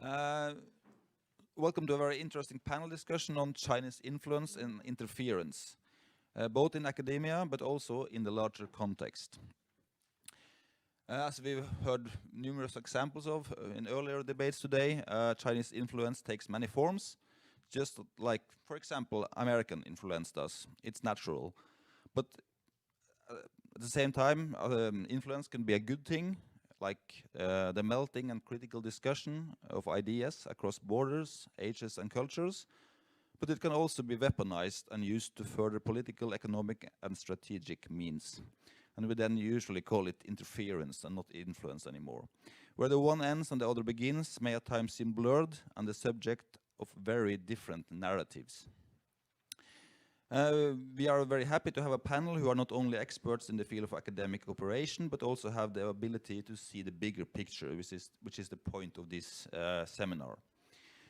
Welcome to a very interesting panel discussion on Chinese influence and interference, both in academia but also in the larger context. As we've heard numerous examples of in earlier debates today, Chinese influence takes many forms, just like, for example, American influence does. It's natural. But at the same time, influence can be a good thing, like the melting and critical discussion of ideas across borders, ages and cultures. But it can also be weaponized and used to further political, economic and strategic means. And we then usually call it interference and not influence anymore. Where the one ends and the other begins may at times seem blurred and the subject of very different narratives. We are very happy to have a panel who are not only experts in the field of academic operation, but also have the ability to see the bigger picture, which is the point of this seminar.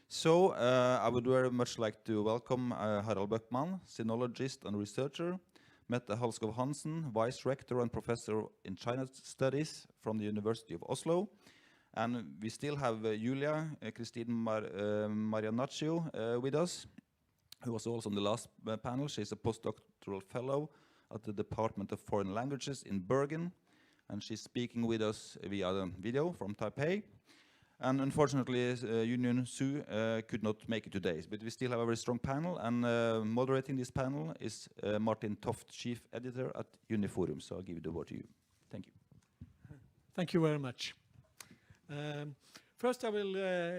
So I would very much like to welcome Harald Bøckman, sinologist and researcher, Mette Halskov Hansen, Vice-Rector and Professor in China Studies from the University of Oslo. And we still have Julia Christine Marinaccio with us, who was also on the last panel. She's a postdoctoral fellow at the Department of Foreign Languages in Bergen. And she's speaking with us via the video from Taipei. And unfortunately, Union Su could not make it today, but we still have a very strong panel. And moderating this panel is Martin Toft, Chief Editor at Uniforum. So I'll give the word to you. Thank you. Thank you very much. First, I will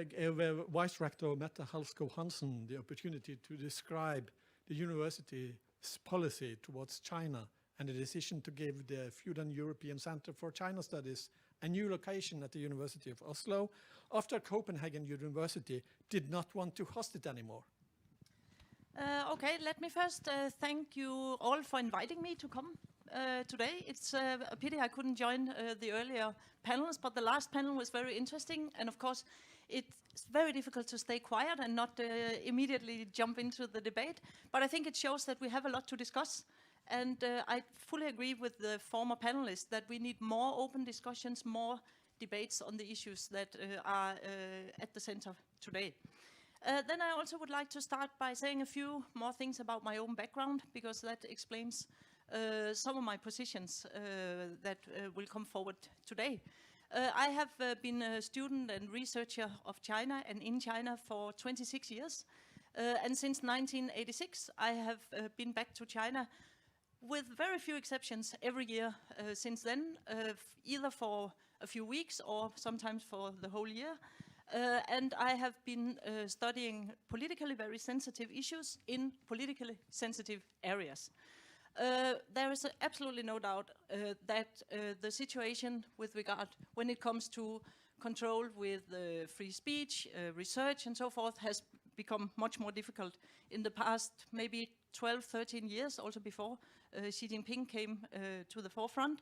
give Vice-Rector Mette Halskov Hansen the opportunity to describe the university's policy towards China and the decision to give the Fudan European Center for China Studies a new location at the University of Oslo after Copenhagen University did not want to host it anymore. Okay, let me first thank you all for inviting me to come today. It's a pity I couldn't join the earlier panels, but the last panel was very interesting. And of course, it's very difficult to stay quiet and not immediately jump into the debate. But I think it shows that we have a lot to discuss. And I fully agree with the former panelists that we need more open discussions, more debates on the issues that are at the center today. Then I also would like to start by saying a few more things about my own background, because that explains some of my positions that will come forward today. I have been a student and researcher of China and in China for 26 years. And since 1986, I have been back to China with very few exceptions every year since then, either for a few weeks or sometimes for the whole year. And I have been studying politically very sensitive issues in politically sensitive areas. There is absolutely no doubt that the situation with regard, when it comes to control with free speech, research and so forth, has become much more difficult in the past maybe 12, 13 years, also before Xi Jinping came to the forefront.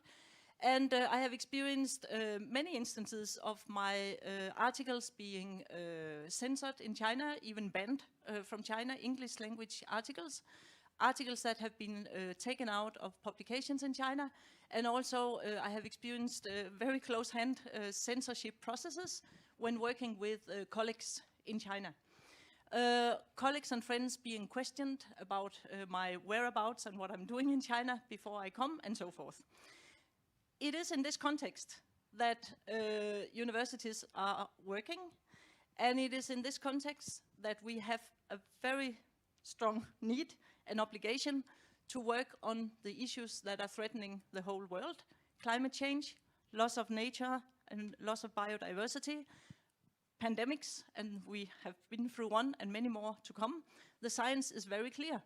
And I have experienced many instances of my articles being censored in China, even banned from China, English language articles that have been taken out of publications in China. And also I have experienced very close-hand censorship processes when working with colleagues in China. Colleagues and friends being questioned about my whereabouts and what I'm doing in China before I come, and so forth. It is in this context that universities are working, and it is in this context that we have a very strong need and obligation to work on the issues that are threatening the whole world: climate change, loss of nature and loss of biodiversity, pandemics, and we have been through one and many more to come. The science is very clear.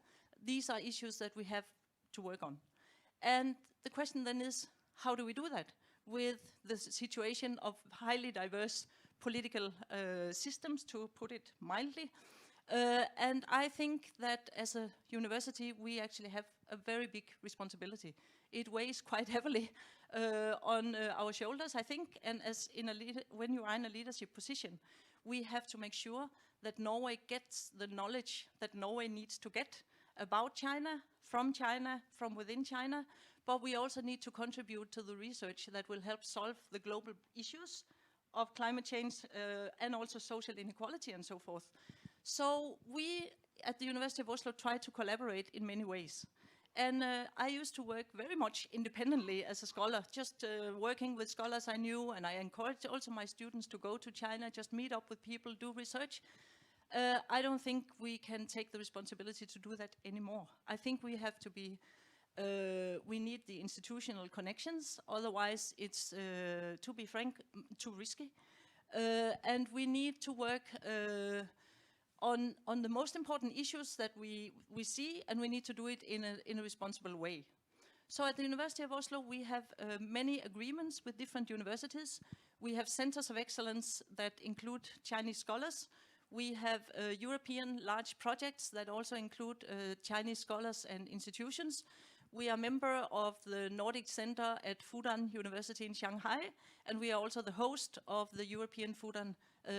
These are issues that we have to work on. And the question then is, how do we do that with the situation of highly diverse political systems, to put it mildly? And I think that as a university, we actually have a very big responsibility. It weighs quite heavily on our shoulders, I think, and as in when you are in a leadership position, we have to make sure that Norway gets the knowledge that Norway needs to get about China, from within China, but we also need to contribute to the research that will help solve the global issues of climate change and also social inequality and so forth. So we at the University of Oslo try to collaborate in many ways. And I used to work very much independently as a scholar, just working with scholars I knew, and I encouraged also my students to go to China, just meet up with people, do research. I don't think we can take the responsibility to do that anymore. I think we have to be, we need the institutional connections, otherwise it's, to be frank, too risky. And we need to work on the most important issues that we see, and we need to do it in a responsible way. So at the University of Oslo, we have many agreements with different universities. We have centers of excellence that include Chinese scholars. We have European large projects that also include Chinese scholars and institutions. We are a member of the Nordic Center at Fudan University in Shanghai, and we are also the host of the European Fudan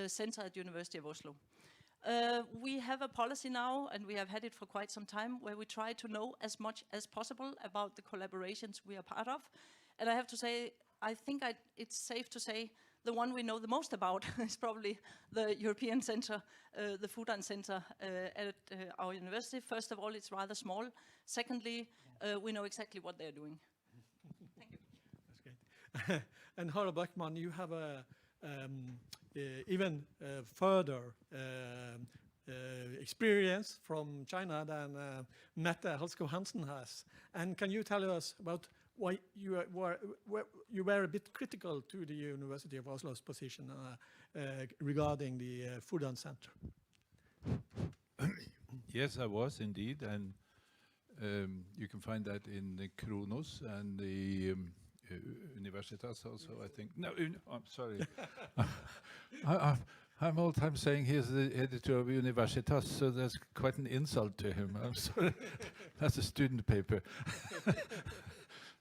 Center at the University of Oslo. We have a policy now, and we have had it for quite some time, where we try to know as much as possible about the collaborations we are part of. And I have to say, I think it's safe to say the one we know the most about is probably the European Center, the Fudan Center at our university. First of all, it's rather small. Secondly, we know exactly what they're doing. Thank you. That's great. And Harald Bøckman, you have a even further experience from China than Mette Halskov Hansen has. And can you tell us about why you were a bit critical to the University of Oslo's position regarding the Fudan Center? Yes, I was indeed, and you can find that in the Kronos and the Universitas also, I think. No, I'm sorry. I'm all the time saying he's the editor of Universitas, so that's quite an insult to him. I'm sorry. That's a student paper.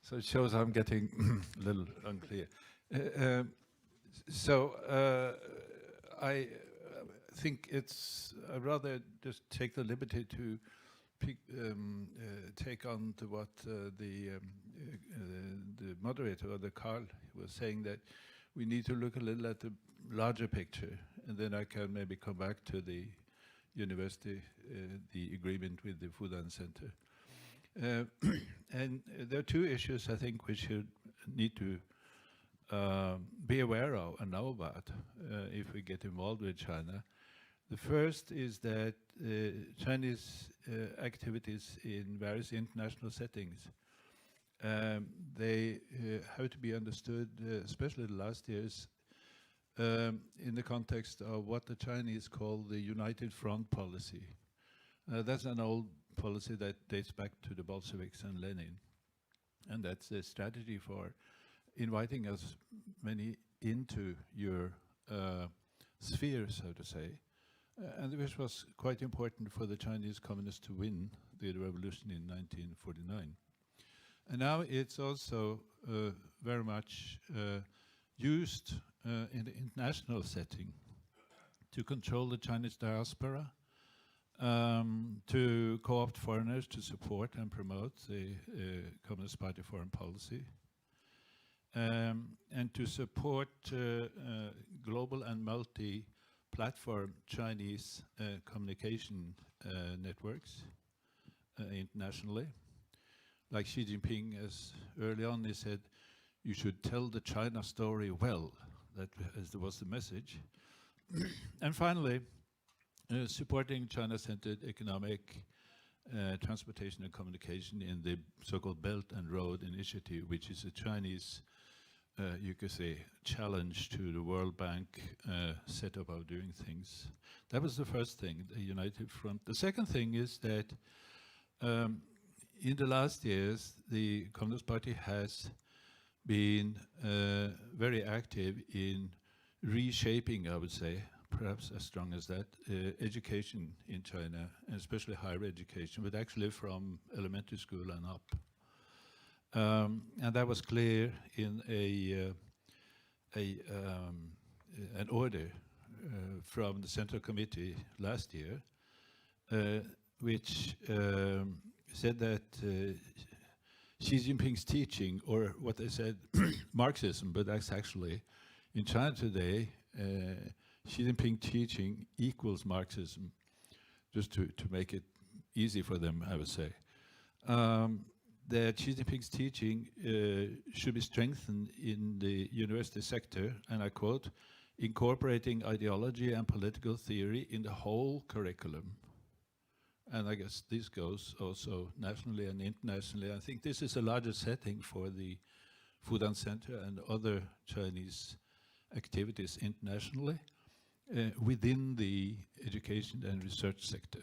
So it shows I'm getting a little unclear. I think I'd rather just take the liberty to take on to what the moderator, or the Carl, was saying, that we need to look a little at the larger picture, and then I can maybe come back to the university, the agreement with the Fudan Center. And there are two issues I think we should need to be aware of and know about if we get involved with China. The first is that Chinese activities in various international settings, they have to be understood, especially the last years, in the context of what the Chinese call the United Front policy. That's an old policy that dates back to the Bolsheviks and Lenin. And that's a strategy for inviting as many into your sphere, so to say, and which was quite important for the Chinese communists to win the revolution in 1949. And now it's also very much used in the international setting to control the Chinese diaspora, to co-opt foreigners to support and promote the Communist Party foreign policy, and to support global and multi-platform Chinese communication networks internationally. Like Xi Jinping, as early on he said, you should tell the China story well. That was the message. And finally, supporting China-centered economic transportation and communication in the so-called Belt and Road Initiative, which is a Chinese, you could say, challenge to the World Bank setup of doing things. That was the first thing, the United Front. The second thing is that in the last years, the Communist Party has been very active in reshaping, I would say, perhaps as strong as that, education in China, and especially higher education, but actually from elementary school and up. And that was clear in an order from the Central Committee last year, which said that Xi Jinping's teaching, or what they said, Marxism, but that's actually In China today, Xi Jinping teaching equals Marxism, just to make it easy for them, I would say. That Xi Jinping's teaching should be strengthened in the university sector, and I quote, incorporating ideology and political theory in the whole curriculum. And I guess this goes also nationally and internationally. I think this is a larger setting for the Fudan Center and other Chinese activities internationally within the education and research sector.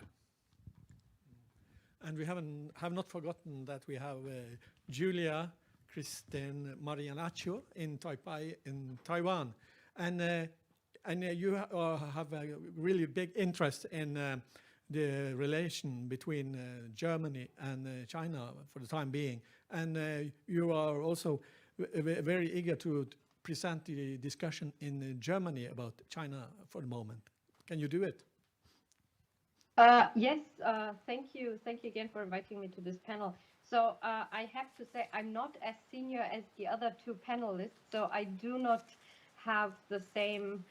And we have not forgotten that we have Julia Kristen Marinaccio in Taipei, in Taiwan. And you have a really big interest in the relation between Germany and China for the time being. And you are also very eager to present the discussion in Germany about China for the moment. Can you do it? Yes, thank you. Thank you again for inviting me to this panel. So I have to say I'm not as senior as the other two panelists, so I do not have the same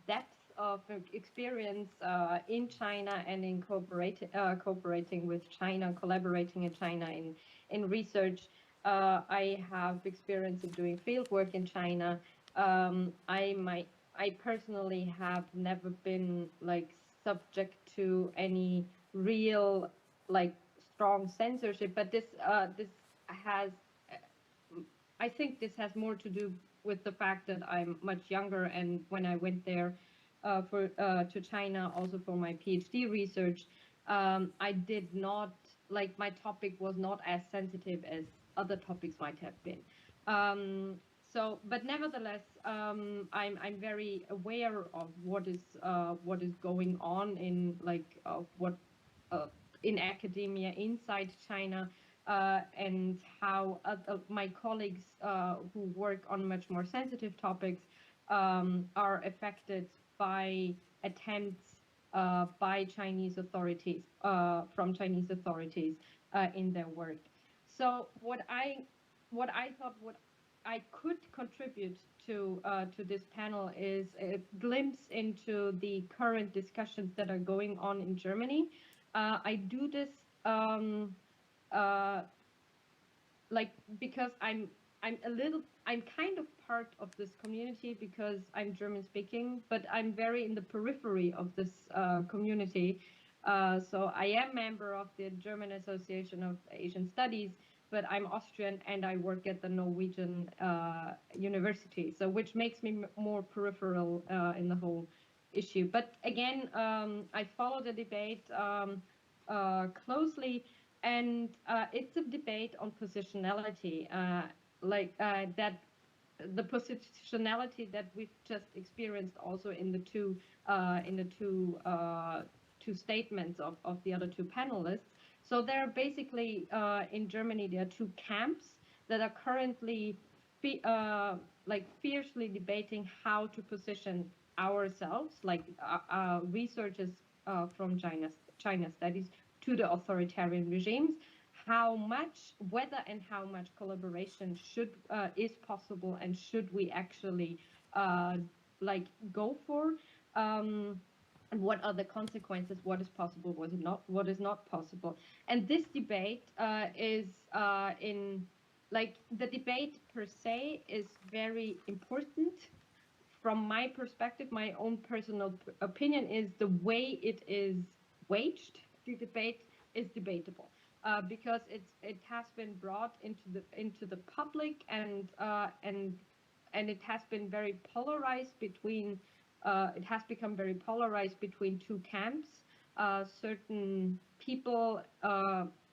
depth of experience in China and in cooperating with China, collaborating in China in research. I have experience in doing field work in China. I personally have never been like subject to any real like strong censorship, but this has, I think this has more to do with the fact that I'm much younger, and when I went there to China also for my PhD research, I did not, like, my topic was not as sensitive as other topics might have been. So, but nevertheless, I'm very aware of what is going on in in academia inside China, and how my colleagues who work on much more sensitive topics are affected by attempts by Chinese authorities, from Chinese authorities in their work. So what I thought I could contribute to this panel is a glimpse into the current discussions that are going on in Germany. I do this because I'm kind of part of this community because I'm German speaking, but I'm very in the periphery of this community. So I am member of the German Association of Asian Studies, but I'm Austrian and I work at the Norwegian university, so which makes me more peripheral in the whole issue. But again, I follow the debate closely, and it's a debate on positionality, that the positionality that we've just experienced also in the two statements of the other two panelists. So there are basically in Germany there are two camps that are currently fiercely debating how to position ourselves, like researchers from China studies, to the authoritarian regimes. How much, whether and how much collaboration is possible, and should we actually go for? And what are the consequences? What is possible? What is not possible? And this debate is the debate per se is very important. From my perspective, my own personal opinion is the way it is waged. The debate is debatable because it has been brought into the public, and it has been very polarized between. It has become very polarized between two camps. Certain people,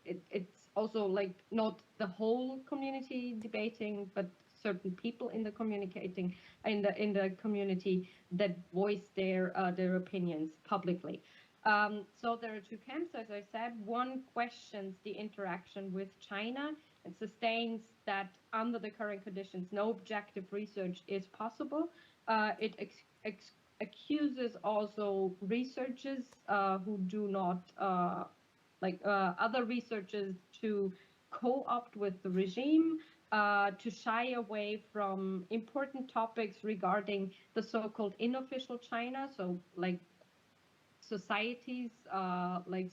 it's also like not the whole community debating, but certain people in the the community that voice their opinions publicly. So there are two camps, as I said. One questions the interaction with China and sustains that under the current conditions, no objective research is possible. It accuses also researchers who do not other researchers to co-opt with the regime, to shy away from important topics regarding the so-called unofficial China, so like societies, like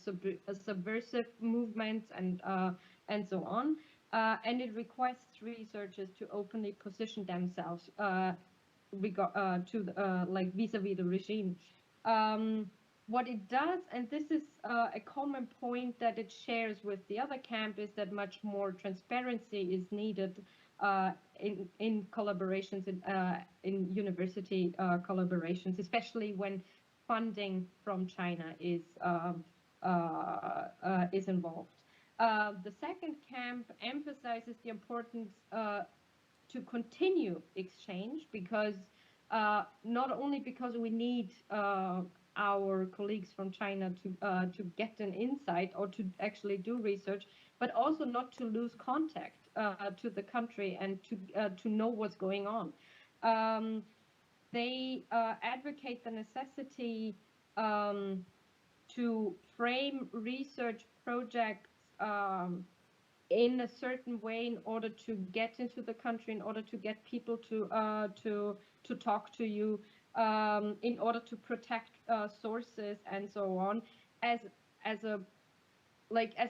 subversive movements and so on. And it requests researchers to openly position themselves like vis-a-vis the regime. What it does, and this is a common point that it shares with the other camp, is that much more transparency is needed in collaborations, in university collaborations, especially when funding from China is involved. The second camp emphasizes the importance to continue exchange, because not only because we need our colleagues from China to get an insight or to actually do research, but also not to lose contact to the country and to know what's going on. They advocate the necessity to frame research projects in a certain way in order to get into the country, in order to get people to talk to you, in order to protect sources and so on, as a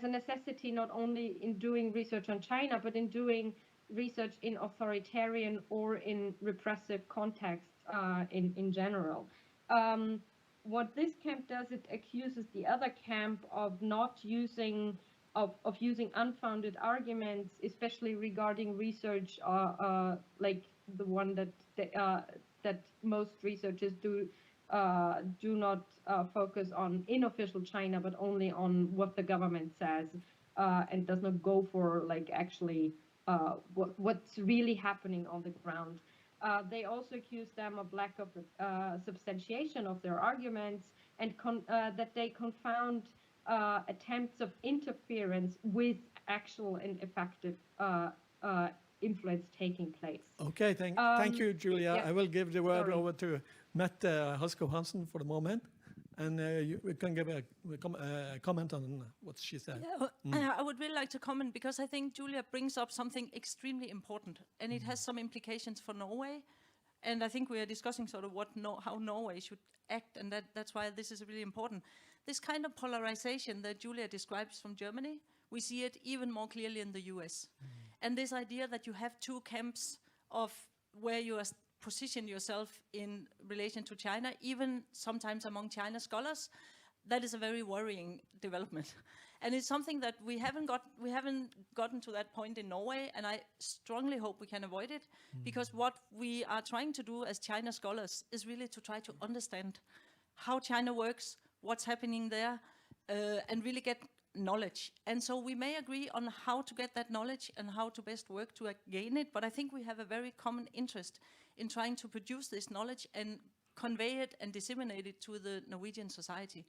necessity, not only in doing research on China, but in doing research in authoritarian or in repressive contexts in general. What this camp does, it accuses the other camp of not using using unfounded arguments, especially regarding research, like the one that most researchers do not focus on unofficial China, but only on what the government says, and does not go for like actually what's really happening on the ground. They also accuse them of lack of substantiation of their arguments, and that they confound attempts of interference with actual and effective influence taking place. Okay, thank you, Julia. yeah. I will give the word Sorry. over to Mette Halskov-Hansen for the moment, and you can give a comment on what she said. Yeah, I would really like to comment, because I think Julia brings up something extremely important, and it has some implications for Norway. And I think we are discussing sort of how Norway should act, and that's why this is really important. This kind of polarization that Julia describes from Germany, we see it even more clearly in the US. And this idea that you have two camps of where you position yourself in relation to China, even sometimes among China scholars, that is a very worrying development. And it's something that we haven't gotten to that point in Norway, and I strongly hope we can avoid it, because what we are trying to do as China scholars is really to try to understand how China works, what's happening there, and really get knowledge. And so we may agree on how to get that knowledge and how to best work to gain it, but I think we have a very common interest in trying to produce this knowledge and convey it and disseminate it to the Norwegian society.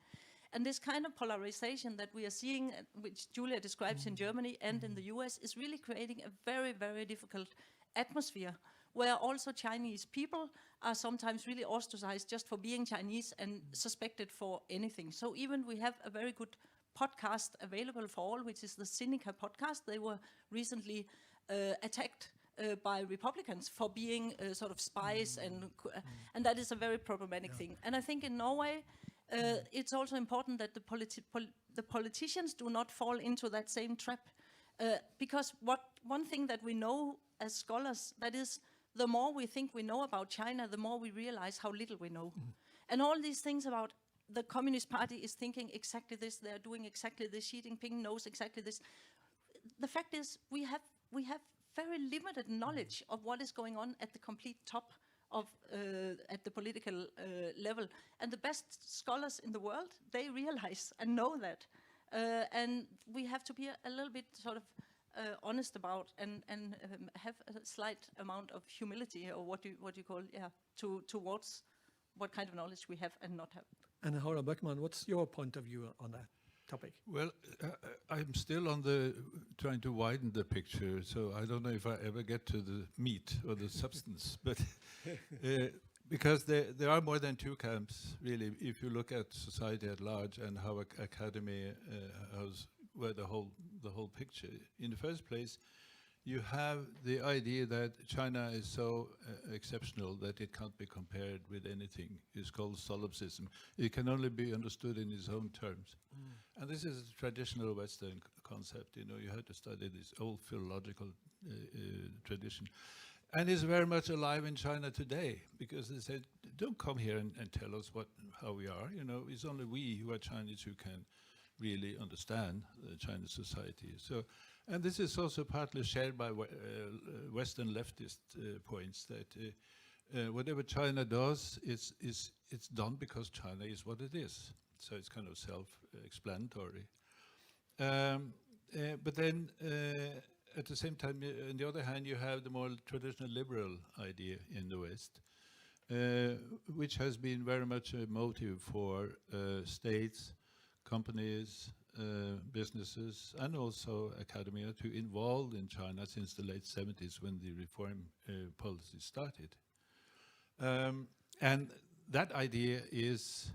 And this kind of polarization that we are seeing, which Julia describes in Germany and in the US, is really creating a very, very difficult atmosphere, where also Chinese people are sometimes really ostracized just for being Chinese and suspected for anything. So even we have a very good podcast available for all, which is the Sinica podcast. They were recently attacked by Republicans for being sort of spies, and that is a very problematic thing. And I think in Norway, it's also important that the politicians do not fall into that same trap, because one thing that we know as scholars, that is, the more we think we know about China, the more we realize how little we know. And all these things about the Communist Party is thinking exactly this, they're doing exactly this, Xi Jinping knows exactly this. The fact is, we have very limited knowledge of what is going on at the complete top of at the political level. And the best scholars in the world, they realize and know that. And we have to be a little bit sort of honest about and have a slight amount of humility, or what you call, towards what kind of knowledge we have and not have. And Harald Bøckman, what's your point of view on that topic? Well, I'm still trying to widen the picture, so I don't know if I ever get to the meat or the substance, but because there are more than two camps, really, if you look at society at large and how academy, where the whole picture. In the first place, you have the idea that China is so exceptional that it can't be compared with anything. It's called solipsism. It can only be understood in its own terms. And this is a traditional Western concept. You know, you have to study this old philological tradition. And it's very much alive in China today, because they said, don't come here and tell us how we are. You know, it's only we who are Chinese who can really understand Chinese society. So, and this is also partly shared by Western leftist points that whatever China does, it's done because China is what it is. So it's kind of self-explanatory. But then, at the same time, on the other hand, you have the more traditional liberal idea in the West, which has been very much a motive for states, companies, businesses, and also academia to involve in China since the late 70s when the reform policy started. And that idea is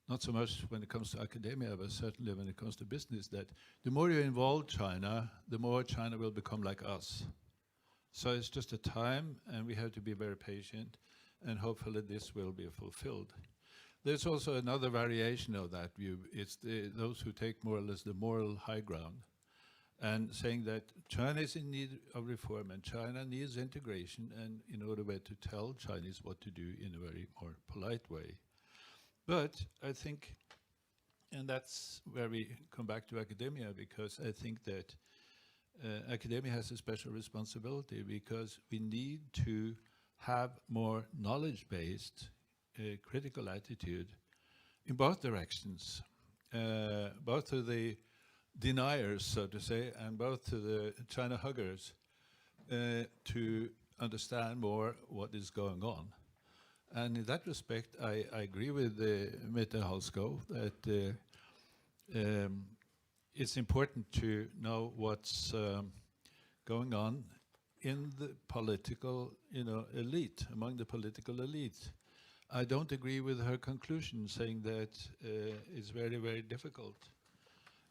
not so much when it comes to academia, but certainly when it comes to business, that the more you involve China, the more China will become like us. So it's just a time, and we have to be very patient, and hopefully this will be fulfilled. There's also another variation of that view. It's those who take more or less the moral high ground, and saying that China is in need of reform, and China needs integration, and in order to tell Chinese what to do in a very more polite way. But I think, and that's where we come back to academia, because I think that academia has a special responsibility, because we need to have more knowledge-based critical attitude in both directions, both to the deniers, so to say, and both to the China huggers, to understand more what is going on. And in that respect, I agree with Mette Halskov that it's important to know what's going on in the political, elite, among the political elite. I don't agree with her conclusion, saying that it's very, very difficult.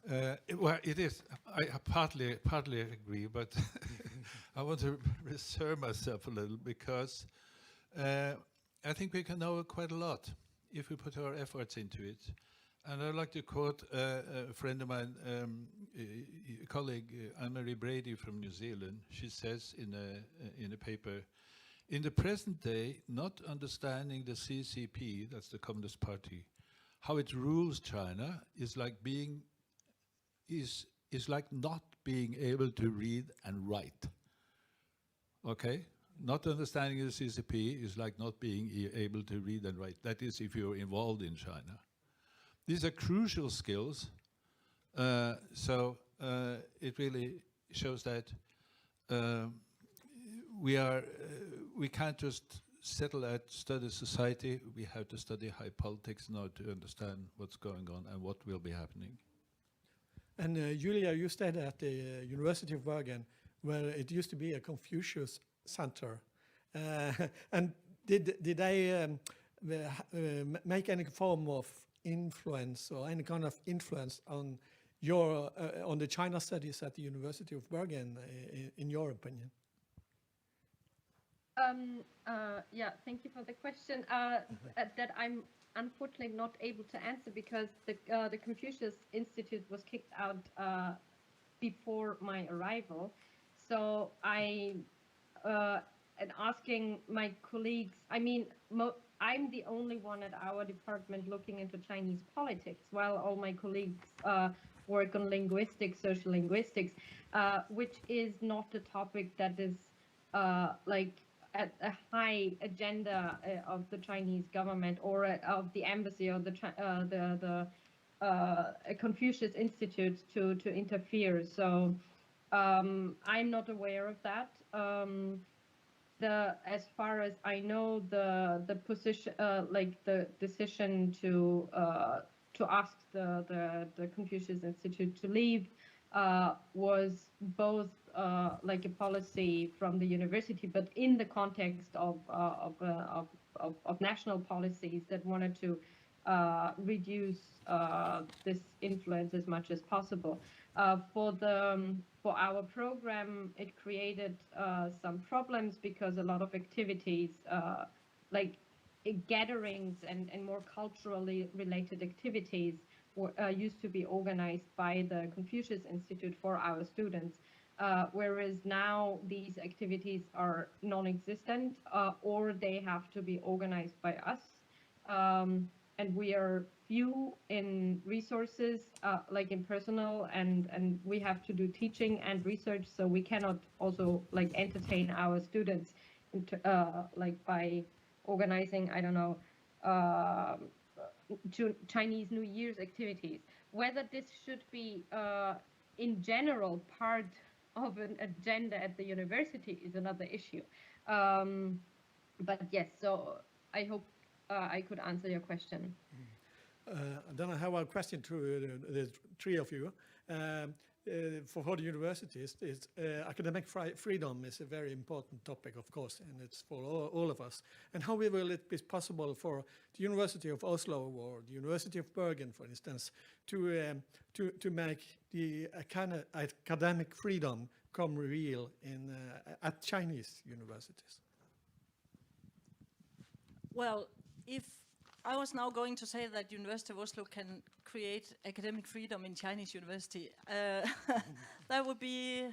Well, it is. I partly agree, but I want to reserve myself a little, because I think we can know quite a lot if we put our efforts into it. And I'd like to quote a friend of mine, a colleague, Anne-Marie Brady from New Zealand. She says in a paper, in the present day, not understanding the CCP, that's the Communist Party, how it rules China is like not being able to read and write. Okay? Not understanding the CCP is like not being able to read and write. That is, if you're involved in China. These are crucial skills. So it really shows that we can't just settle at study society. We have to study high politics now to understand what's going on and what will be happening. And Julia, you stayed at the University of Bergen, where it used to be a Confucius Center. And did they make any form of influence or any kind of influence on your on the China studies at the University of Bergen, in your opinion? Yeah, thank you for the question. That I'm unfortunately not able to answer, because the Confucius Institute was kicked out before my arrival. So and asking my colleagues, I mean, I'm the only one at our department looking into Chinese politics, while all my colleagues work on linguistics, social linguistics, which is not a topic that is like at a high agenda of the Chinese government or of the embassy or the Confucius Institute to interfere. So I'm not aware of that. As far as I know, the position, like the decision to ask the Confucius Institute to leave, was both like a policy from the university, but in the context of national policies that wanted to reduce this influence as much as possible. For our program, it created some problems because a lot of activities, like gatherings and more culturally related activities, used to be organized by the Confucius Institute for our students, whereas now these activities are non-existent, or they have to be organized by us. And we are few in resources, like in personnel, and we have to do teaching and research, so we cannot also like entertain our students like by organizing, I don't know, Chinese New Year's activities. Whether this should be in general part of an agenda at the university is another issue. But yes, so I hope I could answer your question. Then I have a question to the three of you. For the universities, academic freedom is a very important topic, of course, and it's for all of us. And how will it be possible for the University of Oslo or the University of Bergen, for instance, to make the academic freedom come real at Chinese universities? Well, if I was now going to say that University of Oslo can create academic freedom in Chinese university, that would be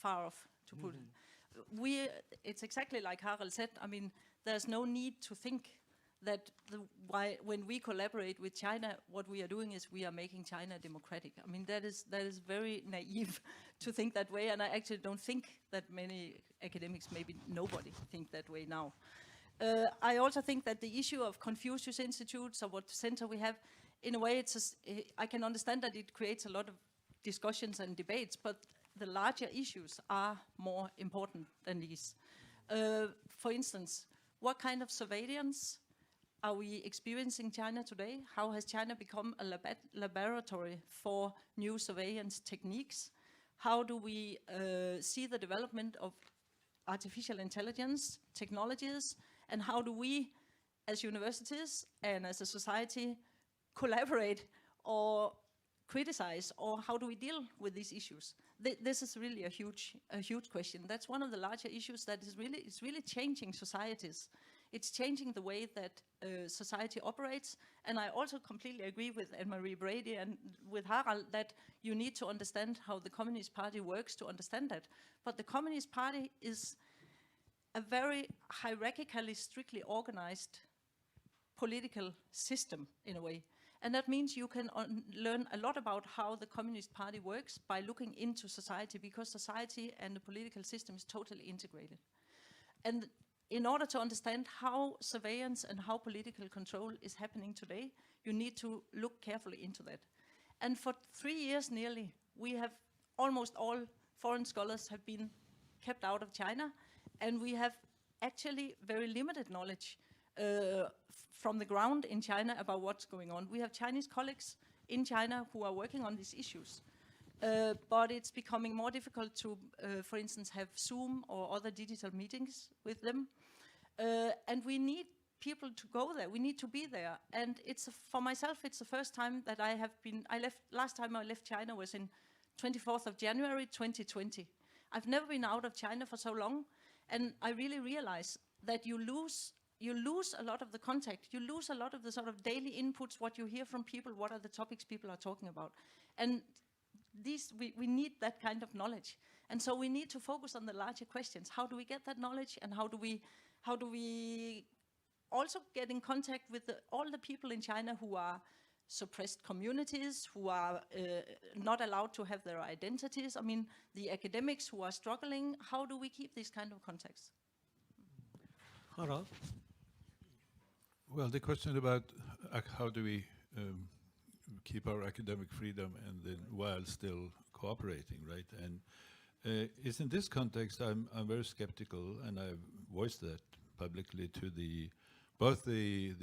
far off, to put it. It's exactly like Harald said. I mean, there's no need to think that when we collaborate with China, what we are doing is we are making China democratic. I mean, that is very naive to think that way, and I actually don't think that many academics, maybe nobody, think that way now. I also think that the issue of Confucius Institutes or what center we have, in a way, I can understand that it creates a lot of discussions and debates, but the larger issues are more important than these. For instance, what kind of surveillance are we experiencing in China today? How has China become a laboratory for new surveillance techniques? How do we see the development of artificial intelligence technologies? And how do we, as universities and as a society, collaborate or criticize, or how do we deal with these issues? This is really a huge question. That's one of the larger issues that is really changing societies. It's changing the way that society operates. And I also completely agree with Anne-Marie Brady and with Harald that you need to understand how the Communist Party works to understand that. But the Communist Party is a very hierarchically, strictly organized political system, in a way. And that means you can learn a lot about how the Communist Party works by looking into society, because society and the political system is totally integrated. And in order to understand how surveillance and how political control is happening today, you need to look carefully into that. And for 3 years nearly, we have almost all foreign scholars have been kept out of China, and we have actually very limited knowledge from the ground in China about what's going on. We have Chinese colleagues in China who are working on these issues, but it's becoming more difficult to, for instance, have Zoom or other digital meetings with them. And we need people to go there. We need to be there. And for myself, it's the first time that last time I left China was in 24th of January 2020. I've never been out of China for so long. And I really realize that you lose a lot of the contact. You lose a lot of the sort of daily inputs, what you hear from people, what are the topics people are talking about. And we need that kind of knowledge. And so we need to focus on the larger questions. How do we get that knowledge, and how do we also get in contact with all the people in China who are suppressed communities, who are not allowed to have their identities? I mean, the academics who are struggling, how do we keep these kind of contacts? Harald? Well, the question about how do we keep our academic freedom and then while still cooperating, right? And it's in this context I'm very skeptical, and I've voiced that publicly to both the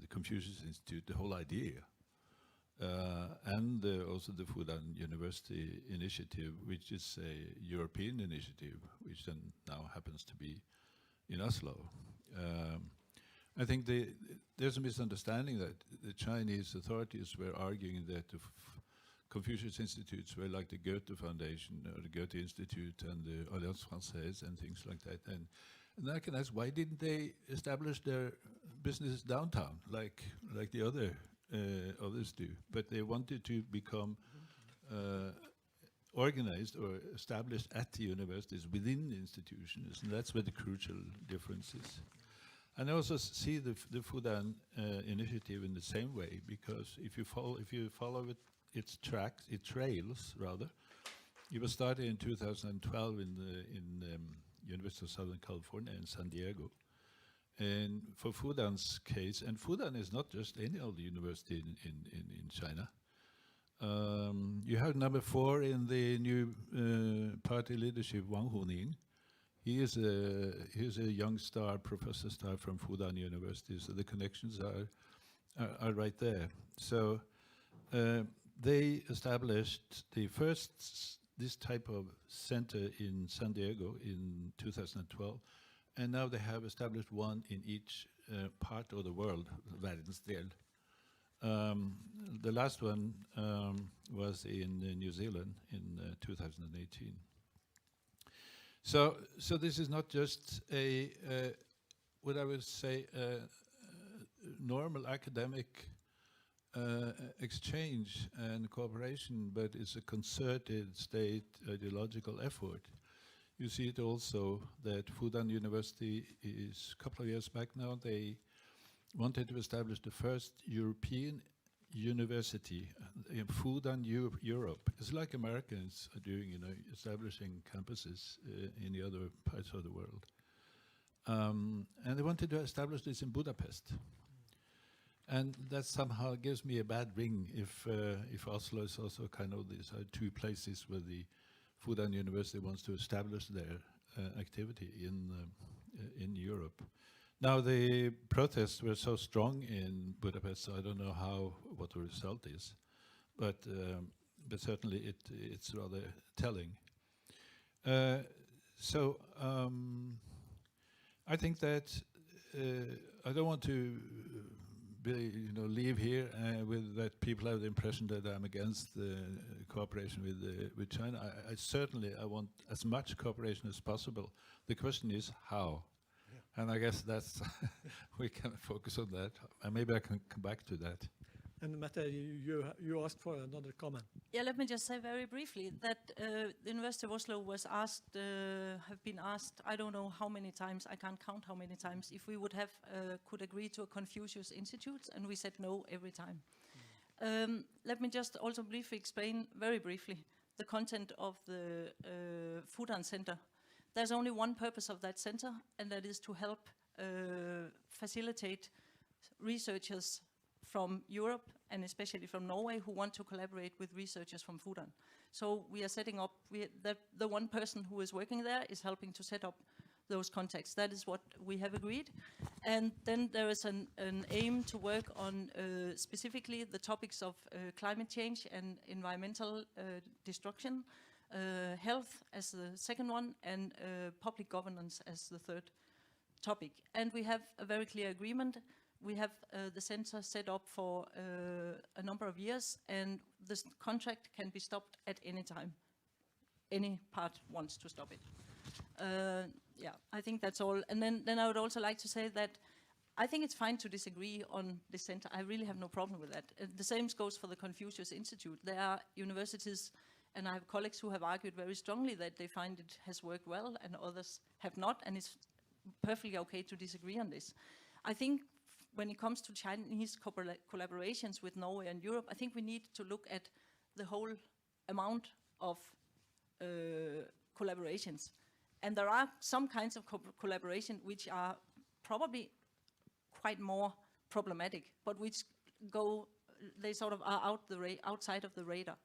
Confucius Institute, the whole idea, and also the Fudan University initiative, which is a European initiative, which then now happens to be in Oslo. I think there's a misunderstanding that the Chinese authorities were arguing that to Confucius institutes were like the Goethe Foundation or the Goethe Institute and the Alliance Française and things like that. And I can ask, why didn't they establish their businesses downtown like the others do? But they wanted to become organized or established at the universities within the institutions, and that's where the crucial difference is. And I also see the Fudan initiative in the same way, because if you follow its trails rather. It was started in 2012 in University of Southern California in San Diego. And for Fudan's case, and Fudan is not just any other university in China. You have number 4 in the new party leadership, Wang Huning. He's a young star, professor star from Fudan University, so the connections are right there. So they established the first this type of center in San Diego in 2012, and now they have established one in each part of the world, verdensdel. The last one was in New Zealand in 2018. So this is not just a what I would say normal academic exchange and cooperation, but it's a concerted state ideological effort. You see it also that Fudan University is a couple of years back now, they wanted to establish the first European university in Fudan Europe. It's like Americans are doing, establishing campuses in the other parts of the world. And they wanted to establish this in Budapest. And that somehow gives me a bad ring if Oslo is also kind of these are two places where the Fudan University wants to establish their activity in Europe. Now the protests were so strong in Budapest, so I don't know what the result is, but certainly it's rather telling. So I think that I don't want to leave here with that people have the impression that I'm against cooperation with China. I want as much cooperation as possible. The question is how. And I guess that's we can focus on that. And maybe I can come back to that. And Mette, you asked for another comment. Yeah, let me just say very briefly that the University of Oslo was asked, have been asked, I don't know how many times, I can't count how many times, if we would have could agree to a Confucius Institute, and we said no every time. Let me just also briefly explain, very briefly, the content of the Fudan Center. There's only one purpose of that center, and that is to help facilitate researchers from Europe, and especially from Norway, who want to collaborate with researchers from Fudan. So we are setting up, the one person who is working there is helping to set up those contacts. That is what we have agreed. And then there is an aim to work on specifically the topics of climate change and environmental destruction, health as the second one, and public governance as the third topic. And we have a very clear agreement. We have the center set up for a number of years, and this contract can be stopped at any time. Any part wants to stop it. Yeah, I think that's all. And then I would also like to say that I think it's fine to disagree on the center. I really have no problem with that. The same goes for the Confucius Institute. There are universities, and I have colleagues who have argued very strongly that they find it has worked well, and others have not, and it's perfectly okay to disagree on this. I think when it comes to Chinese collaborations with Norway and Europe, I think we need to look at the whole amount of collaborations. And there are some kinds of collaboration which are probably quite more problematic, but which they sort of are outside of the radar.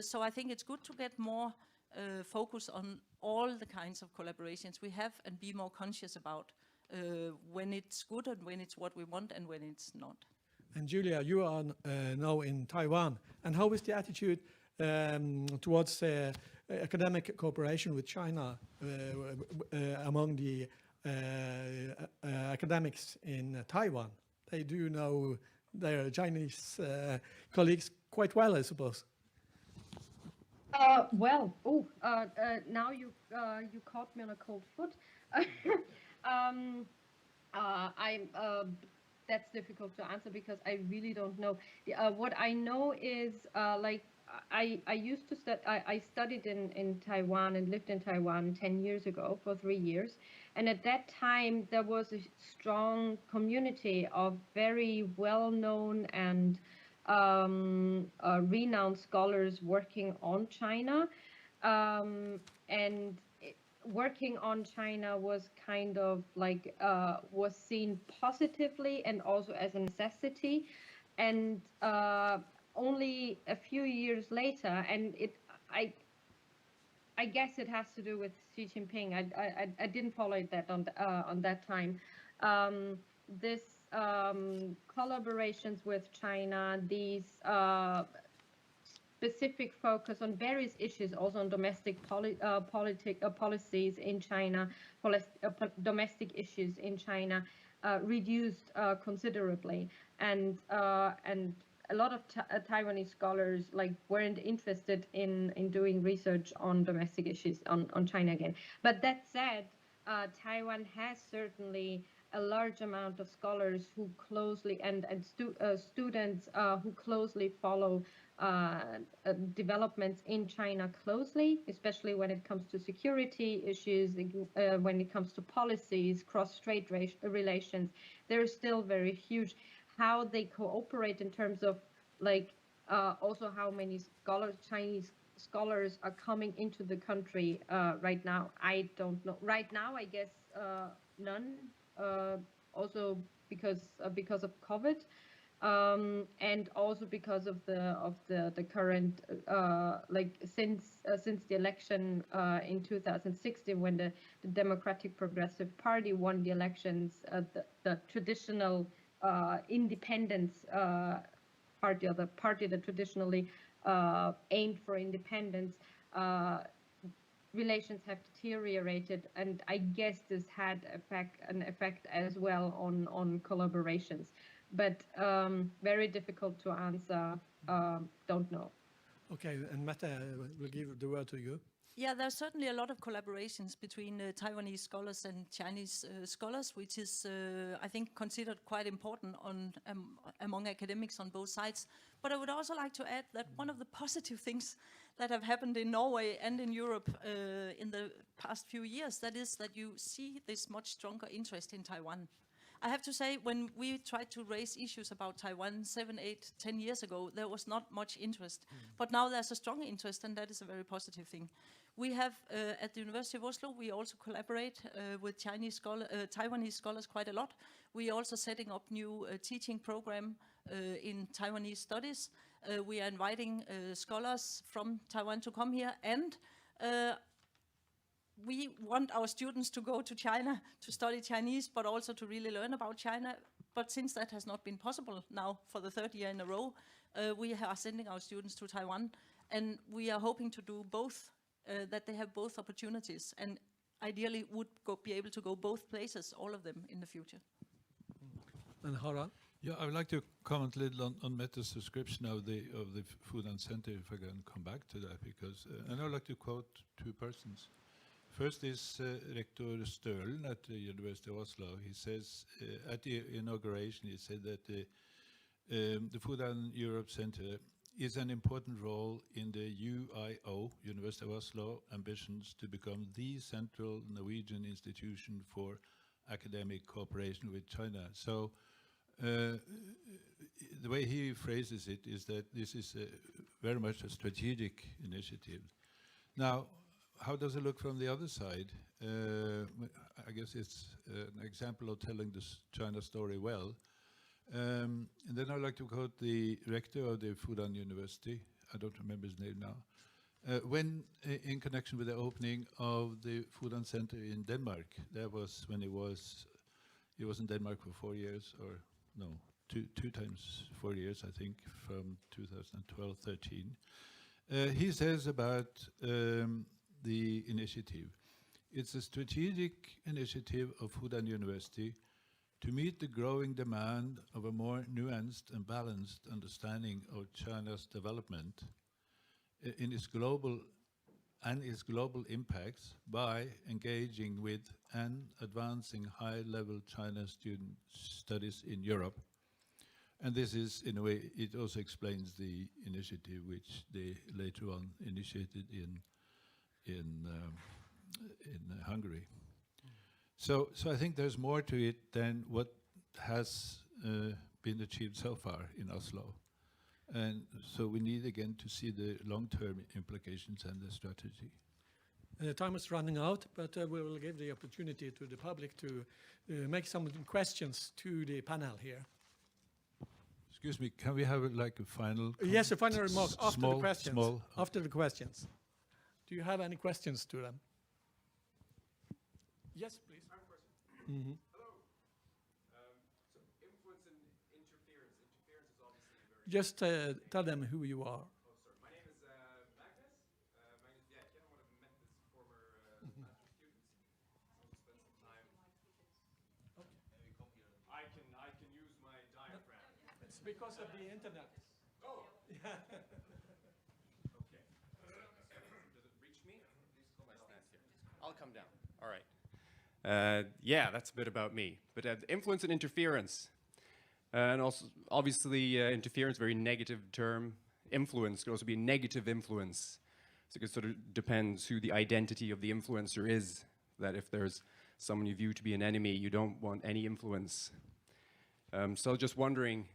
So I think it's good to get more focus on all the kinds of collaborations we have and be more conscious about when it's good and when it's what we want and when it's not. And Julia, you are now in Taiwan. And how is the attitude towards academic cooperation with China among the academics in Taiwan? They do know their Chinese colleagues quite well, I suppose. Now you caught me on a cold foot. I'm That's difficult to answer because I really don't know. What I know is I used to I studied in Taiwan and lived in Taiwan 10 years ago for 3 years, and at that time there was a strong community of very well-known and renowned scholars working on China, and working on China was kind of like was seen positively and also as a necessity, and only a few years later, and I guess it has to do with Xi Jinping. I didn't follow that on that time. This collaborations with China, these specific focus on various issues, also on domestic policies in China, domestic issues in China, reduced considerably, and a lot of Taiwanese scholars weren't interested in doing research on domestic issues on China again. But that said, Taiwan has certainly a large amount of scholars who closely and students who closely follow developments in China closely, especially when it comes to security issues, when it comes to policies, cross-strait relations. They're still very huge. How they cooperate in terms of also how many Chinese scholars are coming into the country right now, I don't know. Right now, I guess none. Also because of COVID. And also because of the current since the election in 2016, when the Democratic Progressive Party won the elections, the traditional independence party, or the party that traditionally aimed for independence, relations have deteriorated, and I guess this had an effect as well on collaborations. But very difficult to answer. Don't know. Okay, and Mette, we'll give the word to you. Yeah, there's certainly a lot of collaborations between Taiwanese scholars and Chinese scholars, which is, I think, considered quite important among academics on both sides. But I would also like to add that one of the positive things that have happened in Norway and in Europe in the past few years, that is that you see this much stronger interest in Taiwan. I have to say, when we tried to raise issues about Taiwan 7, 8, 10 years ago, there was not much interest. But now there's a strong interest, and that is a very positive thing. We have, at the University of Oslo, we also collaborate with Taiwanese scholars quite a lot. We are also setting up new teaching program in Taiwanese studies. We are inviting scholars from Taiwan to come here, and we want our students to go to China to study Chinese, but also to really learn about China. But since that has not been possible now for the third year in a row, we are sending our students to Taiwan, and we are hoping to do both, that they have both opportunities, and ideally would be able to go both places, all of them, in the future. And Harald? Yeah, I would like to comment a little on Mette's description of the Food and Center, if I can come back to that, because and I would like to quote two persons. First is Rector Stølen at the University of Oslo. He says, at the inauguration, he said that the Food and Europe Center is an important role in the UIO, University of Oslo, ambitions to become the central Norwegian institution for academic cooperation with China. So the way he phrases it is that this is very much a strategic initiative. Now, how does it look from the other side? I guess it's an example of telling the China story well. And then I'd like to quote the rector of the Fudan University. I don't remember his name now. When in connection with the opening of the Fudan Center in Denmark, that was when he was in Denmark for 4 years, or no, two times 4 years, I think, from 2012-13. He says about the initiative. It's a strategic initiative of Fudan University to meet the growing demand of a more nuanced and balanced understanding of China's development in its global impacts by engaging with and advancing high-level China student studies in Europe. And this is, in a way, it also explains the initiative which they later on initiated in Hungary. So I think there's more to it than what has been achieved so far in Oslo. And so we need again to see the long-term implications and the strategy. Time is running out, but we will give the opportunity to the public to make some questions to the panel here. Excuse me, can we have like a final? Yes, a final remark after small, the questions. Small. After the questions. Do you have any questions to them? Yes, please. I have a question. Mm-hmm. Hello. So influence and interference. Interference is obviously a very... Just tell them who you are. Oh, sorry. My name is Magnus. Yeah, again, one of Mette's former master students. So we'll spend some time. I can use my diaphragm. It's because of the internet. Oh. Okay. Does it reach me? Please stand here. I'll come down. All right. Yeah, that's a bit about me. But influence and interference. And also, obviously, interference, very negative term. Influence could also be a negative influence. So it sort of depends who the identity of the influencer is. That if there's someone you view to be an enemy, you don't want any influence. So just wondering,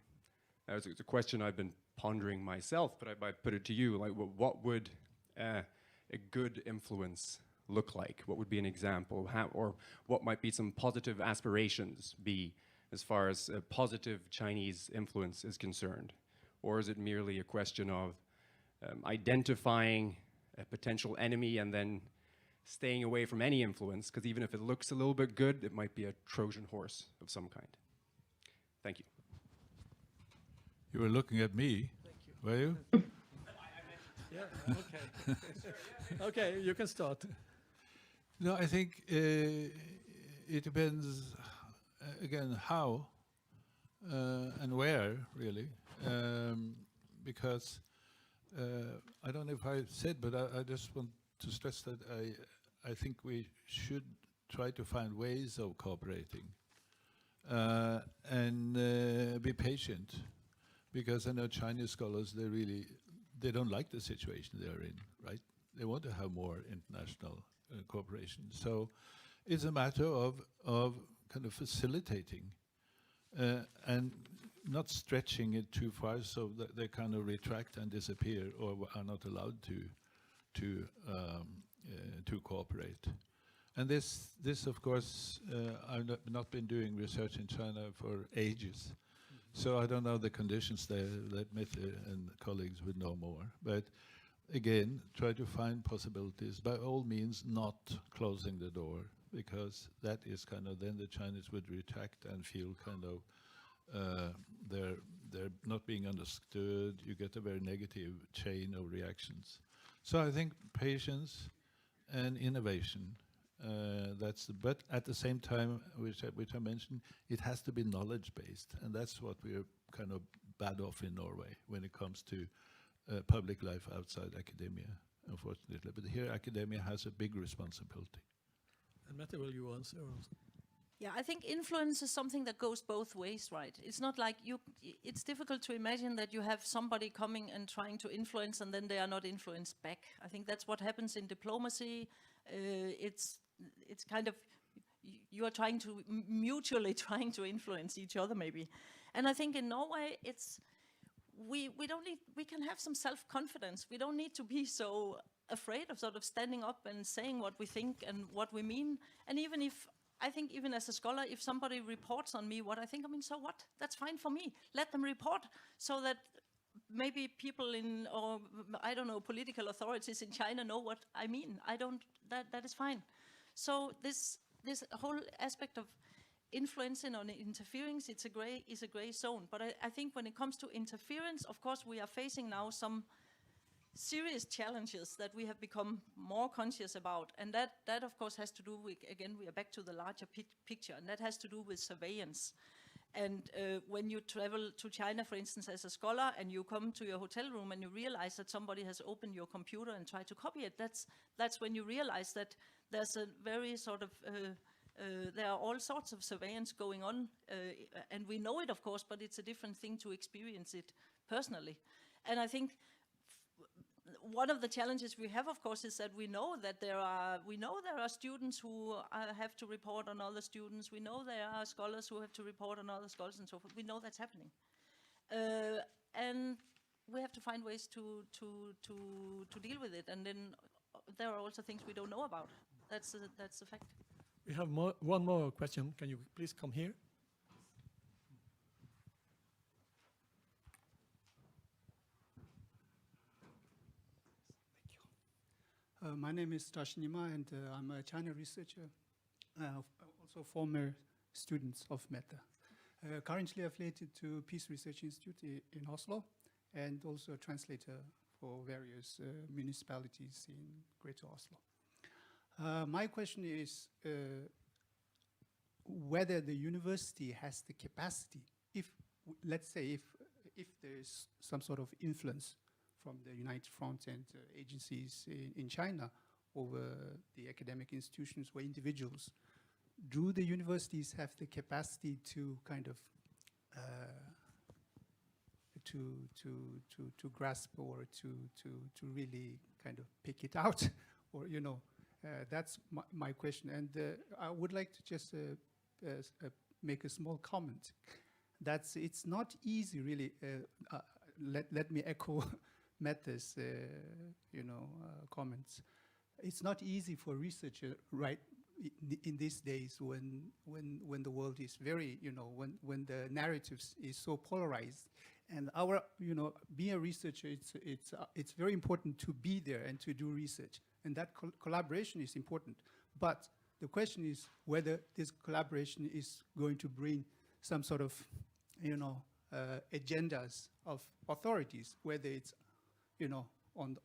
it's a question I've been pondering myself, but I put it to you, like what would a good influence look like? What would be an example? Or what might be some positive aspirations be as far as a positive Chinese influence is concerned? Or is it merely a question of identifying a potential enemy and then staying away from any influence? Because even if it looks a little bit good, it might be a Trojan horse of some kind. Thank you. You were looking at me, were you? Yeah, okay. Okay, you can start. No, I think it depends, again, how and where, really. Because I don't know if I said, but I just want to stress that I think we should try to find ways of cooperating and be patient. Because I know Chinese scholars, they don't like the situation they're in, right? They want to have more international cooperation. So it's a matter of kind of facilitating and not stretching it too far so that they kind of retract and disappear or are not allowed to cooperate. And this of course, I've not been doing research in China for ages. So I don't know the conditions there, that Mette and colleagues would know more. But again, try to find possibilities. By all means, not closing the door, because that is kind of, then the Chinese would retract and feel kind of they're not being understood. You get a very negative chain of reactions. So I think patience and innovation. But at the same time, which I mentioned, it has to be knowledge-based, and that's what we're kind of bad off in Norway when it comes to public life outside academia, unfortunately. But here, academia has a big responsibility. And Mette, will you answer? Yeah, I think influence is something that goes both ways, right? It's not like it's difficult to imagine that you have somebody coming and trying to influence and then they are not influenced back. I think that's what happens in diplomacy. It's kind of, you are trying to, mutually trying to influence each other maybe. And I think in Norway, we can have some self-confidence. We don't need to be so afraid of sort of standing up and saying what we think and what we mean. And even if, I think even as a scholar, if somebody reports on me what I think, I mean, so what? That's fine for me. Let them report so that maybe people in, or I don't know, political authorities in China know what I mean. That is fine. So this whole aspect of influencing or interfering, is a gray zone. But I think when it comes to interference, of course, we are facing now some serious challenges that we have become more conscious about. And that of course has to do with, again, we are back to the larger picture, and that has to do with surveillance. And when you travel to China, for instance, as a scholar, and you come to your hotel room and you realize that somebody has opened your computer and tried to copy it, that's when you realize that there's a very sort of, there are all sorts of surveillance going on, and we know it, of course, but it's a different thing to experience it personally. And I think one of the challenges we have, of course, is that we know there are students who have to report on other students. We know there are scholars who have to report on other scholars and so forth. We know that's happening, and we have to find ways to deal with it. And then there are also things we don't know about. That's a fact. We have one more question. Can you please come here? My name is Tashnima, and I'm a China researcher, also former student of Mette. Currently affiliated to Peace Research Institute in Oslo, and also a translator for various municipalities in Greater Oslo. My question is whether the university has the capacity, let's say if there is some sort of influence from the United Front and agencies in China over the academic institutions or individuals, do the universities have the capacity to kind of to grasp or to really kind of pick it out, or that's my question. And I would like to just make a small comment. It's not easy, really. Let me echo Mette's, comments. It's not easy for a researcher, right, in these days when the world is very, when the narratives is so polarized. And being a researcher, it's very important to be there and to do research, and that collaboration is important. But the question is whether this collaboration is going to bring some sort of, agendas of authorities, whether it's on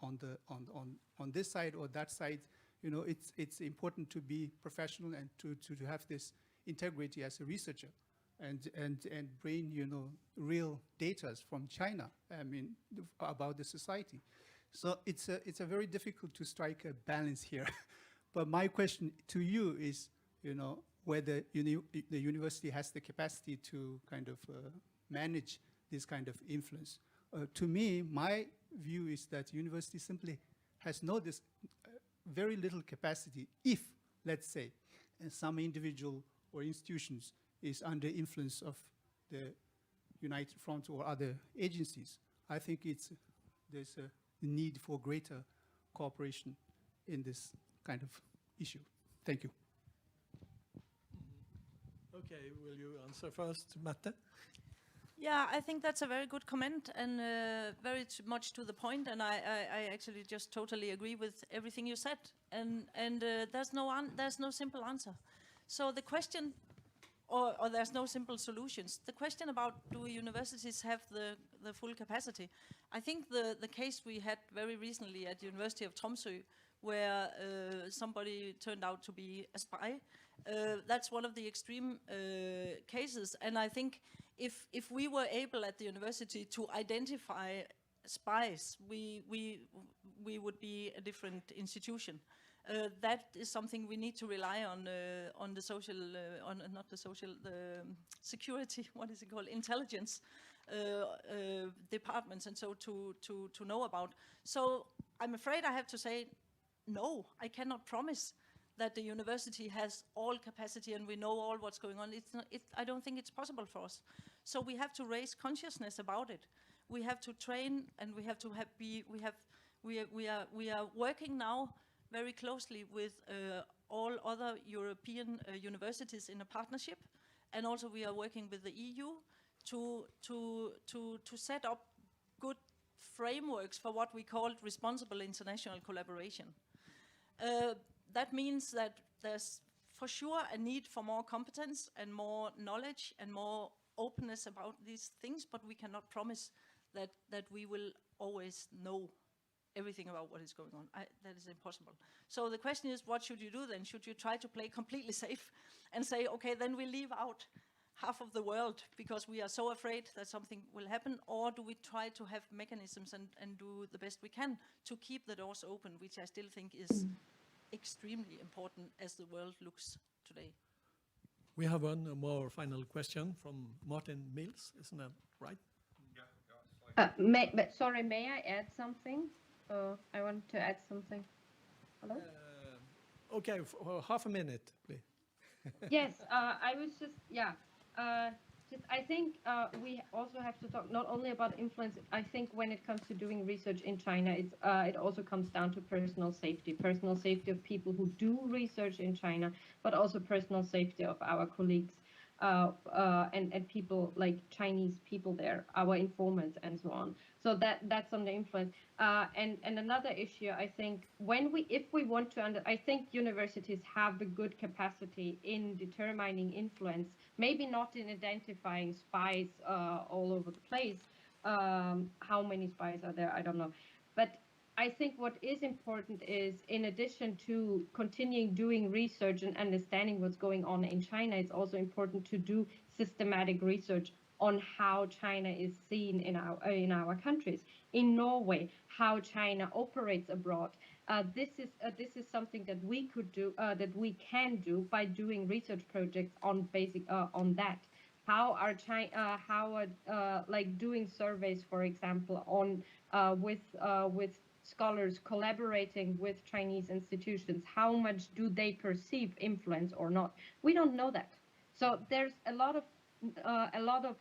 this side or that side. It's important to be professional and to have this integrity as a researcher, and bring real data from China. I mean, about the society. So it's a very difficult to strike a balance here. But my question to you is, whether the university has the capacity to kind of manage this kind of influence. To me, my view is that university simply has this very little capacity if, let's say, some individual or institutions is under influence of the United Front or other agencies. I think there's a need for greater cooperation in this kind of issue. Thank you. Okay, will you answer first, Mette? Yeah, I think that's a very good comment, and very much to the point, and I actually just totally agree with everything you said, and there's no simple answer. So the question, or there's no simple solutions. The question about do universities have the full capacity, I think the case we had very recently at the University of Tromsø, where somebody turned out to be a spy, that's one of the extreme cases, and I think if we were able at the university to identify spies, we would be a different institution. That is something we need to rely on the social, the security, what is it called, intelligence departments, and so to know about. So I'm afraid I have to say, no, I cannot promise that the university has all capacity and we know all what's going on. I don't think it's possible for us. So we have to raise consciousness about it. We have to train, and we have to we are working now very closely with all other European universities in a partnership, and also we are working with the EU to set up good frameworks for what we call responsible international collaboration. That means that there's for sure a need for more competence and more knowledge and more openness about these things, but we cannot promise that we will always know everything about what is going on. That is impossible. So the question is, what should you do then? Should you try to play completely safe and say, okay, then we leave out half of the world because we are so afraid that something will happen, or do we try to have mechanisms and do the best we can to keep the doors open, which I still think is extremely important as the world looks today? We have one more final question from Martin Mills, isn't that right? Sorry, may I add something? I want to add something. Hello? Okay, for half a minute, please. Yes, I was just, I think we also have to talk not only about influence. I think when it comes to doing research in China, it also comes down to personal safety of people who do research in China, but also personal safety of our colleagues and people like Chinese people there, our informants and so on. So that's on the influence. And another issue, I think, if we want to, I think universities have a good capacity in determining influence, maybe not in identifying spies all over the place. How many spies are there? I don't know. But I think what is important is, in addition to continuing doing research and understanding what's going on in China, it's also important to do systematic research on how China is seen in our countries. In Norway, how China operates abroad. This is something that we could do, that we can do by doing research projects on on that. How are like doing surveys, for example, on with scholars collaborating with Chinese institutions, how much do they perceive influence or not? We don't know that. So there's a lot of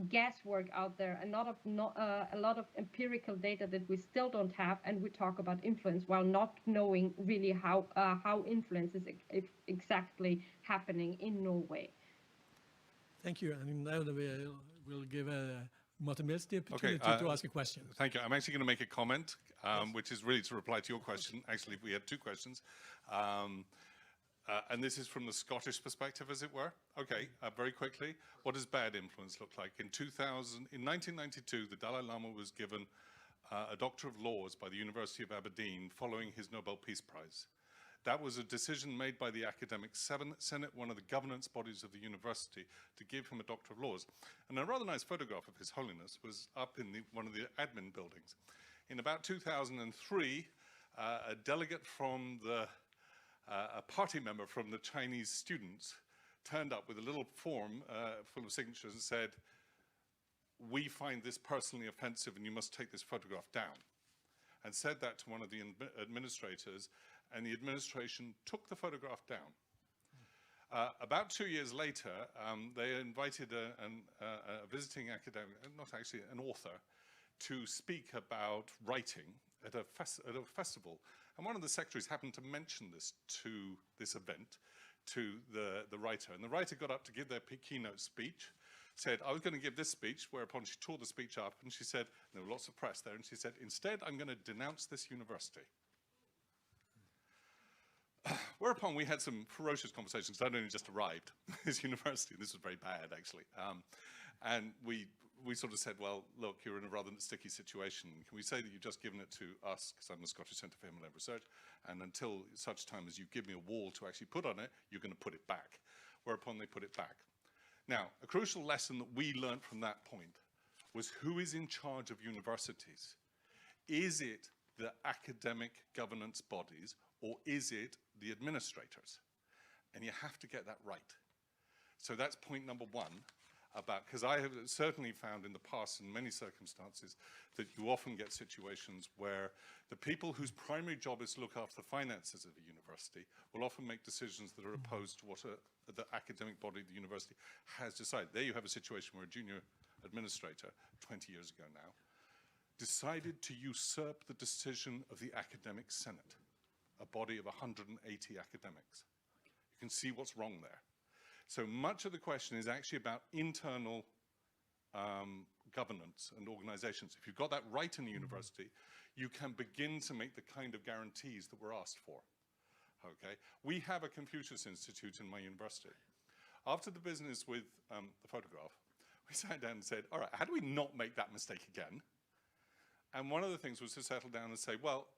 guesswork out there, a lot of empirical data that we still don't have, and we talk about influence while not knowing really how influence is exactly happening in Norway. Thank you. And now we'll give Martin Mills the opportunity to ask a question. Thank you. I'm actually going to make a comment, which is really to reply to your question. Actually, we had two questions. And this is from the Scottish perspective, as it were. Okay, very quickly, what does bad influence look like? In 1992, the Dalai Lama was given a Doctor of Laws by the University of Aberdeen following his Nobel Peace Prize. That was a decision made by the Academic Senate, one of the governance bodies of the university, to give him a Doctor of Laws. And a rather nice photograph of His Holiness was up in one of the admin buildings. In about 2003, a delegate from a party member from the Chinese students turned up with a little form full of signatures and said, "We find this personally offensive and you must take this photograph down." And said that to one of the administrators, and the administration took the photograph down. About 2 years later, they invited a visiting academic, not actually an author, to speak about writing at a festival. And one of the secretaries happened to mention this to this event, to the writer. And the writer got up to give their keynote speech, said, "I was going to give this speech," whereupon she tore the speech up, and she said, there were lots of press there, and she said, "Instead, I'm going to denounce this university." Whereupon we had some ferocious conversations, because I'd only just arrived at this university, and this was very bad, actually. And we sort of said, well, look, you're in a rather sticky situation. Can we say that you've just given it to us, because I'm the Scottish Centre for Him-led Research, and until such time as you give me a wall to actually put on it, you're going to put it back. Whereupon they put it back. Now, a crucial lesson that we learned from that point was who is in charge of universities. Is it the academic governance bodies, or is it the administrators? And you have to get that right. So that's point number one, because I have certainly found in the past, in many circumstances, that you often get situations where the people whose primary job is to look after the finances of a university will often make decisions that are opposed to what the academic body of the university has decided. There you have a situation where a junior administrator, 20 years ago now, decided to usurp the decision of the Academic Senate, a body of 180 academics. You can see what's wrong there. So much of the question is actually about internal governance and organizations. If you've got that right in the university, you can begin to make the kind of guarantees that we're asked for. Okay? We have a Confucius Institute in my university. After the business with the photograph, we sat down and said, all right, how do we not make that mistake again? And one of the things was to settle down and say, well,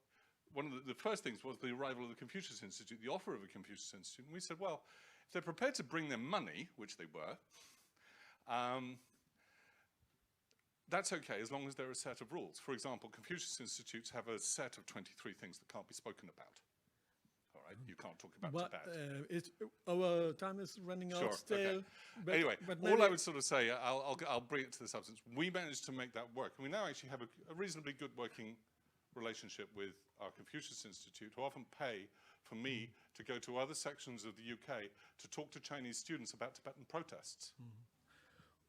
one of the first things was the arrival of the Confucius Institute, the offer of a Confucius Institute. And we said, well, if they're prepared to bring their money, which they were, That's okay as long as there are a set of rules. For example, Confucius Institutes have a set of 23 things that can't be spoken about. All right, you can't talk about But Tibet. our time is running out still. Okay. Anyway, all I would sort of say, I'll bring it to the substance. We managed to make that work. And we now actually have a reasonably good working relationship with our Confucius Institute, who often pay for me to go to other sections of the UK to talk to Chinese students about Tibetan protests.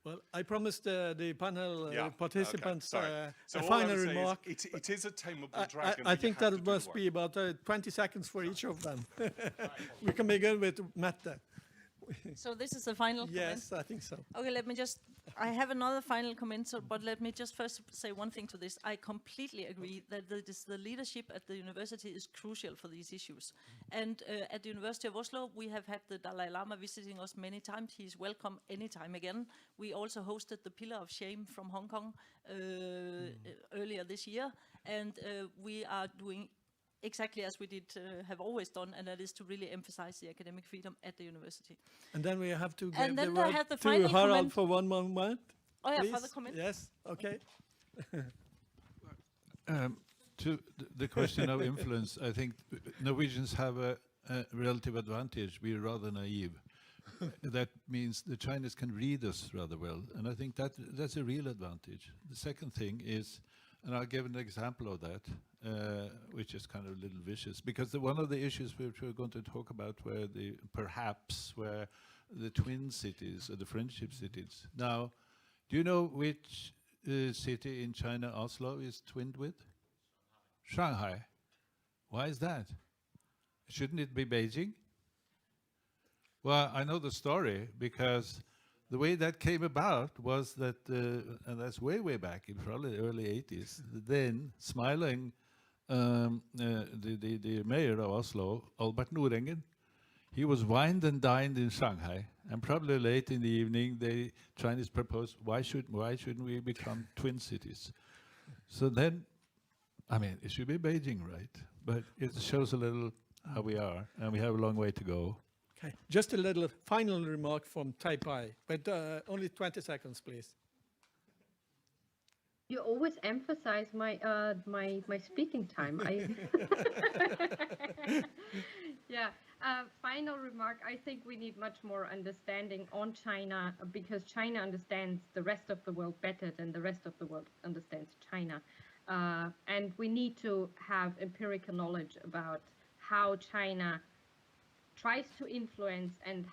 Well, I promised the panel participants okay. So a all I final would say remark. is it is a tameable dragon. I but you think have to that do the must work. be about 20 seconds for each of them. We can begin with Mette. So this is the final comment? Yes, I think so. Okay, let me just, I have another final comment, but let me just first say one thing to this. I completely agree that the leadership at the university is crucial for these issues. And at the University of Oslo, we have had the Dalai Lama visiting us many times. He's welcome anytime again. We also hosted the Pillar of Shame from Hong Kong earlier this year. And we are doing exactly as we did have always done, and that is to really emphasize the academic freedom at the university. And then we have to And give then the I word have the to final Harald comment. for one moment. Oh yeah, please. further comment. Yes, okay. To the question of influence, I think Norwegians have a relative advantage. We're rather naive. That means the Chinese can read us rather well, and I think that's a real advantage. The second thing is, and I'll give an example of that, which is kind of a little vicious, because one of the issues which we're going to talk about were the twin cities or the friendship cities. Now, do you know which city in China Oslo is twinned with? Shanghai. Why is that? Shouldn't it be Beijing? Well, I know the story because the way that came about was that, and that's way, way back in probably the early 80s, then smiling, the mayor of Oslo, Albert Nordengen, he was wined and dined in Shanghai, and probably late in the evening, the Chinese proposed, why shouldn't we become twin cities? So then, I mean, it should be Beijing, right? But it shows a little how we are, and we have a long way to go. Okay, just a little final remark from Taipei, but only 20 seconds, please. You always emphasize my my speaking time. Yeah. Final remark. I think we need much more understanding on China because China understands the rest of the world better than the rest of the world understands China, and we need to have empirical knowledge about how China tries to influence and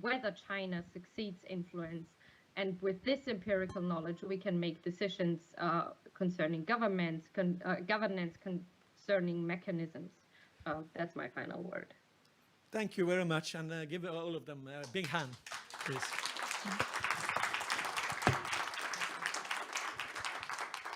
whether China succeeds influence. And with this empirical knowledge, we can make decisions concerning governance, concerning mechanisms. That's my final word. Thank you very much, and give all of them a big hand, please.